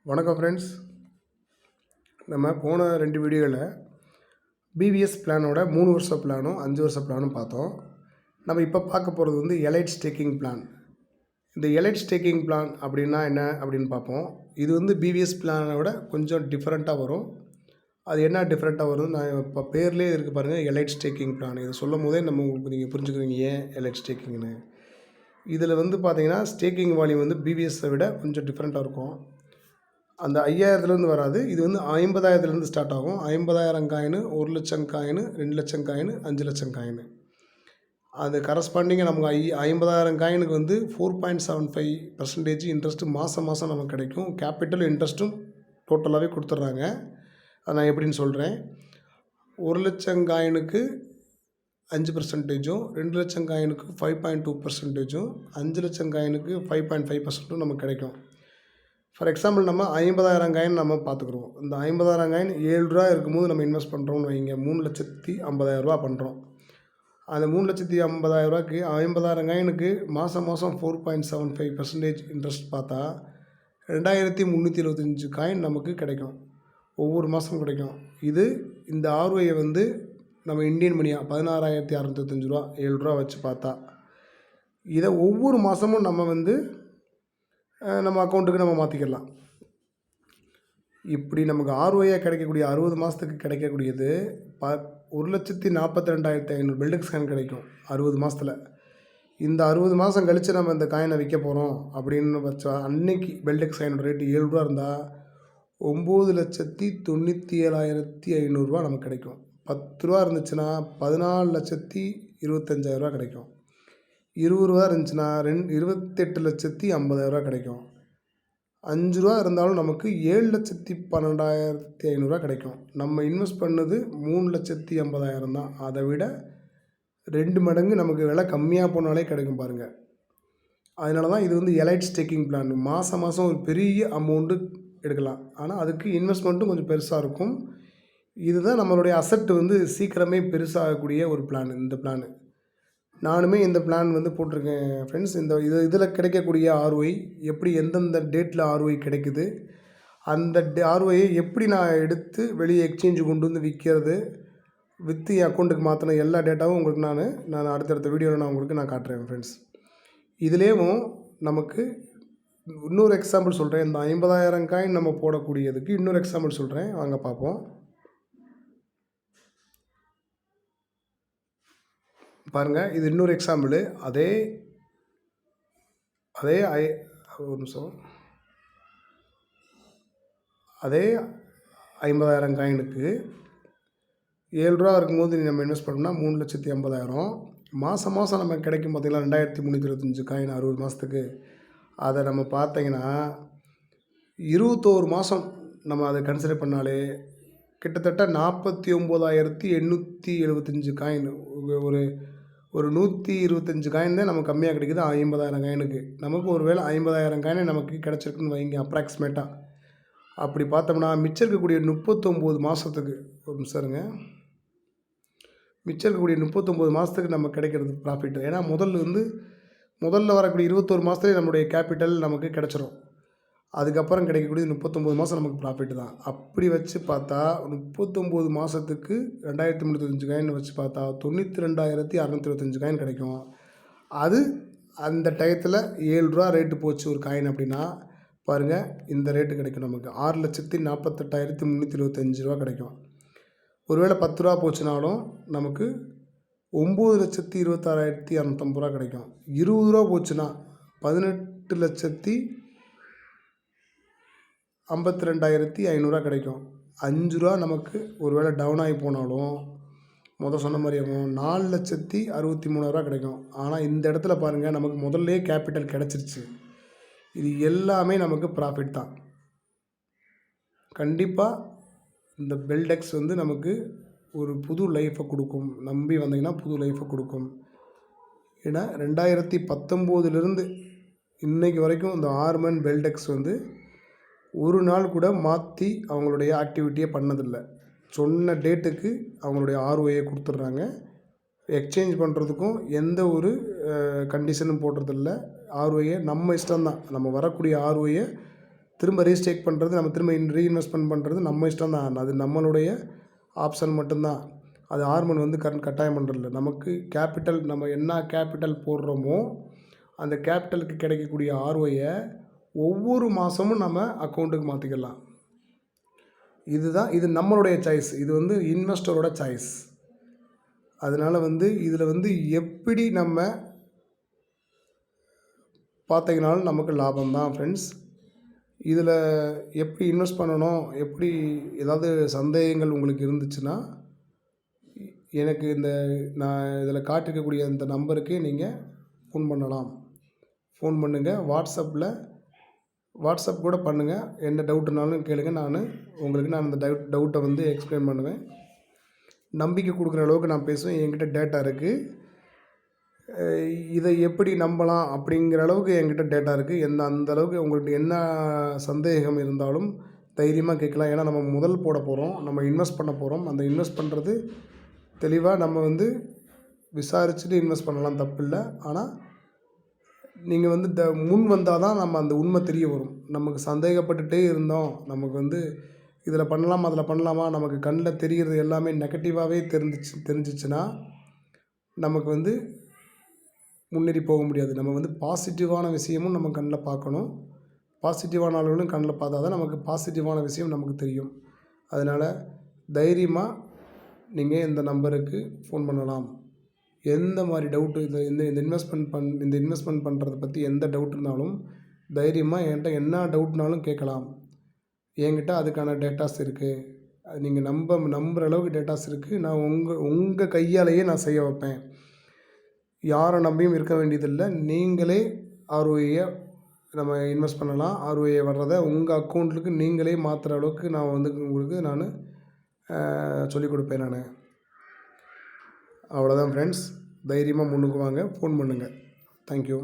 வணக்கம் ஃப்ரெண்ட்ஸ். நம்ம போன 2 வீடியோவில் பிவிஎஸ் பிளானோட 3 வருஷ பிளானும் 5 வருஷ பிளானும் பார்த்தோம். நம்ம இப்போ பார்க்க போகிறது வந்து எலைட் ஸ்டேக்கிங் பிளான். இந்த எலைட் ஸ்டேக்கிங் பிளான் அப்படின்னா என்ன அப்படின்னு பார்ப்போம். இது வந்து பிவிஎஸ் பிளானோட கொஞ்சம் டிஃப்ரெண்ட்டாக வரும். அது என்ன டிஃப்ரெண்ட்டாக வரும், நான் இப்போ பேர்லேயே இருக்குது பாருங்கள், எலைட் ஸ்டேக்கிங் பிளான். இதை சொல்லும் போதே உங்களுக்கு நீங்கள் புரிஞ்சுக்கிறீங்க ஏன் எலைட் ஸ்டேக்கிங்னு. இதில் வந்து பார்த்தீங்கன்னா ஸ்டேக்கிங் வால்யூம் வந்து பிவிஎஸை விட கொஞ்சம் டிஃப்ரெண்ட்டாக இருக்கும். அந்த 5000லேருந்து வராது. இது வந்து 50,000லேருந்து ஸ்டார்ட் ஆகும். 50,000 காயினு, 1,00,000 காயினு, 2,00,000 காயினு, 5,00,000 காயினு. அது கரஸ்பாண்டிங்காக நமக்கு 50,000 காயினுக்கு வந்து 4.75% இன்ட்ரெஸ்ட்டு மாதம் நமக்கு கிடைக்கும். கேபிட்டல் இன்ட்ரெஸ்ட்டும் டோட்டலாகவே கொடுத்துட்றாங்க. அதை நான் எப்படின்னு சொல்கிறேன். 1,00,000 காயினுக்கு 5%, 2,00,000 காயினுக்கு 5.2%, 5,00,000 காயினுக்கு 5.5% நமக்கு கிடைக்கும். ஃபார் எக்ஸாம்பிள் நம்ம 50,000 காயின் நம்ம பார்த்துக்குறோம். இந்த 50,000 காயின் ரூ. 7 இருக்கும்போது நம்ம இன்வெஸ்ட் பண்ணுறோம்னு வைங்க, 3,50,000 பண்ணுறோம். அந்த 3,50,000க்கு 50,000 காயினுக்கு மாதம் 4.75% இன்ட்ரெஸ்ட் பார்த்தா 2,375 காயின் நமக்கு கிடைக்கும். ஒவ்வொரு மாதமும் கிடைக்கும். இந்த ஆர்ஓஐயை வந்து நம்ம இந்தியன் மணியாக 16,625 ரூபா, ரூ. 7 வச்சு பார்த்தா இதை ஒவ்வொரு மாதமும் நம்ம வந்து நம்ம அக்கௌண்ட்டுக்கு நம்ம மாற்றிக்கலாம். இப்படி நமக்கு ஆர்ஓஐயாக கிடைக்கக்கூடிய 60 மாதத்துக்கு கிடைக்கக்கூடியது 1,42,500 பெல்டெக்ஸ் காயின் கிடைக்கும் 60 மாதத்தில். இந்த 60 மாதம் கழித்து நம்ம இந்த காயினை விற்க போகிறோம் அப்படின்னு வச்சா, அன்னைக்கு பெல்டெக்ஸ் காயினோட ரேட்டு ரூ. 7 இருந்தால் 9,97,500 நமக்கு கிடைக்கும். ரூ. 10 இருந்துச்சுன்னா 14,25,000 கிடைக்கும். ரூ. 20 இருந்துச்சுன்னா 28,50,000 கிடைக்கும். ரூ. 5 இருந்தாலும் நமக்கு 7,12,500 கிடைக்கும். நம்ம இன்வெஸ்ட் பண்ணது 3,50,000 தான். அதை விட 2 மடங்கு நமக்கு விலை கம்மியாக போனாலே கிடைக்கும் பாருங்கள். அதனால தான் இது வந்து எலைட் ஸ்டேக்கிங் பிளான். மாதம் ஒரு பெரிய அமௌண்ட்டு எடுக்கலாம். ஆனால் அதுக்கு இன்வெஸ்ட்மெண்ட்டும் கொஞ்சம் பெருசாக இருக்கும். இதுதான் நம்மளுடைய அசெட் வந்து சீக்கிரமே பெருசாகக்கூடிய ஒரு பிளான். இந்த பிளான் நானுமே இந்த பிளான் வந்து போட்டிருக்கேன் ஃப்ரெண்ட்ஸ். இதில் கிடைக்கக்கூடிய ஆர்ஓஐ எப்படி, எந்தெந்த டேட்டில் ஆர்ஓஐ கிடைக்குது, அந்த ஆர்ஓஐயை எப்படி நான் எடுத்து வெளியே எக்ஸ்சேஞ்சு கொண்டு வந்து விற்கிறது, விற்று என் அக்கௌண்ட்டுக்கு மாற்றின எல்லா டேட்டாவும் உங்களுக்கு நான் அடுத்தடுத்த வீடியோவில் நான் காட்டுறேன் ஃப்ரெண்ட்ஸ். இதுலேயும் நமக்கு இன்னொரு எக்ஸாம்பிள் சொல்கிறேன். இந்த 50,000 காயின் நம்ம போடக்கூடியதுக்கு இன்னொரு எக்ஸாம்பிள் சொல்கிறேன், வாங்க பார்ப்போம். பாருங்கள், இது இன்னொரு எக்ஸாம்பிள். அதே ஒரு நிமிஷம். அதே 50,000 காயினுக்கு ரூ. 7 இருக்கும்போது நம்ம இன்வெஸ்ட் பண்ணோம்னா 3,50,000. மாதம் நமக்கு கிடைக்கும் பார்த்திங்களா 2,325 காயின் 60 மாதத்துக்கு. அதை நம்ம பார்த்தீங்கன்னா 21 மாதம் நம்ம அதை கன்சிடர் பண்ணாலே கிட்டத்தட்ட 49,875 காயின், ஒரு 125 காயின் தான் நமக்கு கம்மியாக கிடைக்குது 50,000 காயினுக்கு. நமக்கு ஒரு வேளை 50,000 காயினை நமக்கு கிடச்சிருக்குன்னு வைங்க அப்ராக்சிமேட்டாக. அப்படி பார்த்தோம்னா மிச்சம் இருக்கக்கூடிய 39 மாதத்துக்கு ஒரு நிமிஷருங்க, மிச்சம் இருக்கக்கூடிய 39 மாதத்துக்கு நம்ம கிடைக்கிறது ப்ராஃபிட். ஏன்னா முதல்ல வரக்கூடிய 21 மாதத்துலேயே நம்மளுடைய கேபிட்டல் நமக்கு கிடச்சிரும். அதுக்கப்புறம் கிடைக்கக்கூடிய 39 மாதம் நமக்கு ப்ராஃபிட் தான். அப்படி வச்சு பார்த்தா 39 மாதத்துக்கு 2,325 காயின் வச்சு பார்த்தா 92,625 காயின் கிடைக்கும். அது அந்த டயத்தில் ரூ. 7 ரேட்டு போச்சு ஒரு காயின் அப்படின்னா பாருங்கள், இந்த ரேட்டு கிடைக்கும் நமக்கு 6,48,325 ரூபா கிடைக்கும். ஒருவேளை 10 ரூபா போச்சுனாலும் நமக்கு 9,26,250 ரூபா கிடைக்கும். 20 ரூபா போச்சுன்னா 18,52,500 கிடைக்கும். 5 ரூபா நமக்கு ஒரு வேளை டவுன் ஆகி போனாலும் சொன்ன மாதிரியே 4,63,000 கிடைக்கும். ஆனால் இந்த இடத்துல பாருங்கள், நமக்கு முதல்லே கேபிட்டல் கிடச்சிருச்சு. இது எல்லாமே நமக்கு ப்ராஃபிட் தான். கண்டிப்பாக இந்த பெல்டெக்ஸ் வந்து நமக்கு ஒரு புது லைஃப்பை கொடுக்கும். நம்பி வந்தீங்கன்னா புது லைஃப்பை கொடுக்கும். ஏன்னா 2019 இன்றைக்கு வரைக்கும் இந்த ஆர்மன் பெல்டெக்ஸ் வந்து ஒரு நாள் கூட மாற்றி அவங்களுடைய ஆக்டிவிட்டியை பண்ணதில்லை. சொன்ன டேட்டுக்கு அவங்களுடைய ஆர்ஓஐயை கொடுத்துட்றாங்க. எக்ஸ்சேஞ்ச் பண்ணுறதுக்கும் எந்த ஒரு கண்டிஷனும் போடுறதில்ல. ஆர்ஓஐயை நம்ம இஷ்டம்தான். நம்ம வரக்கூடிய ஆர்ஓஐயை திரும்ப ரீஸ்டேக் பண்ணுறது, நம்ம திரும்ப ரீஇன்வெஸ்ட்மெண்ட் பண்ணுறது நம்ம இஷ்டம் தான். அது நம்மளுடைய ஆப்ஷன் மட்டும்தான். அது ஆர்மன் வந்து கட்டாயம் பண்ணுறதில்ல. நமக்கு கேபிட்டல் நம்ம என்ன கேபிட்டல் போடுறோமோ அந்த கேபிட்டலுக்கு கிடைக்கக்கூடிய ஆர்ஓயை ஒவ்வொரு மாதமும் நம்ம அக்கௌண்ட்டுக்கு மாற்றிக்கலாம். இது நம்மளுடைய சாய்ஸ். இது வந்து இன்வெஸ்டரோட சாய்ஸ். அதனால் வந்து இதில் வந்து எப்படி நம்ம பார்த்தீங்கனாலும் நமக்கு லாபம் தான் ஃப்ரெண்ட்ஸ். இதில் எப்படி இன்வெஸ்ட் பண்ணணும், எப்படி ஏதாவது சந்தேகங்கள் உங்களுக்கு இருந்துச்சுன்னா எனக்கு நான் இதில் காட்டிருக்கக்கூடிய இந்த நம்பருக்கு நீங்கள் ஃபோன் பண்ணலாம். ஃபோன் பண்ணுங்கள். வாட்ஸ்அப் கூட பண்ணுங்கள். என்ன டவுட்டுனாலும் கேளுங்கள். நான் அந்த டவுட்டை வந்து எக்ஸ்பிளைன் பண்ணுவேன். நம்பிக்கை கொடுக்குற அளவுக்கு நான் பேசுவேன். என்கிட்ட டேட்டா இருக்குது. இதை எப்படி நம்பலாம் அப்படிங்கிற அளவுக்கு என்கிட்ட டேட்டா இருக்குது. அந்த அளவுக்கு உங்களுக்கு என்ன சந்தேகம் இருந்தாலும் தைரியமாக கேட்கலாம். ஏன்னா நம்ம முதல் போட போகிறோம், நம்ம இன்வெஸ்ட் பண்ண போகிறோம். அந்த இன்வெஸ்ட் பண்ணுறது தெளிவாக நம்ம வந்து விசாரிச்சுட்டு இன்வெஸ்ட் பண்ணலாம், தப்பில்லை. ஆனால் நீங்கள் வந்து முன் வந்தால் தான் நம்ம அந்த உண்மை தெரிய வரும். நமக்கு சந்தேகப்பட்டுகிட்டே இருந்தோம், நமக்கு வந்து இதில் பண்ணலாமா அதில் பண்ணலாமா, நமக்கு கண்ணில் தெரிகிறது எல்லாமே நெகட்டிவாகவே தெரிஞ்சிச்சுன்னா நமக்கு வந்து முன்னேறி போக முடியாது. நம்ம வந்து பாசிட்டிவான விஷயமும் நம்ம கண்ணில் பார்க்கணும். பாசிட்டிவான ஆளுகளும் கண்ணில் பார்த்தா தான் நமக்கு பாசிட்டிவான விஷயம் நமக்கு தெரியும். அதனால் தைரியமாக நீங்கள் இந்த நம்பருக்கு ஃபோன் பண்ணலாம். எந்த மாதிரி டவுட்டு இந்த இன்வெஸ்ட்மெண்ட் பண்ணுறத பற்றி எந்த டவுட் இருந்தாலும் தைரியமாக என்கிட்ட என்ன டவுட்னாலும் கேட்கலாம். என்கிட்ட அதுக்கான டேட்டாஸ் இருக்குது. அது நீங்கள் நம்புகிற அளவுக்கு டேட்டாஸ் இருக்குது. நான் உங்கள் கையாலேயே நான் செய்ய வைப்பேன். யாரை நம்பியும் இருக்க வேண்டியதில்லை. நீங்களே ஆர்ஓஏயை நம்ம இன்வெஸ்ட் பண்ணலாம். ஆர்ஓஏ வர்றதை உங்கள் அக்கௌண்ட்டுக்கு நீங்களே மாற்றுற அளவுக்கு நான் வந்து உங்களுக்கு சொல்லிக் கொடுப்பேன். அவ்வளோதான் ஃப்ரெண்ட்ஸ். தைரியமாக முன்னுக்கு வாங்க. ஃபோன் பண்ணுங்கள். தேங்க்யூ.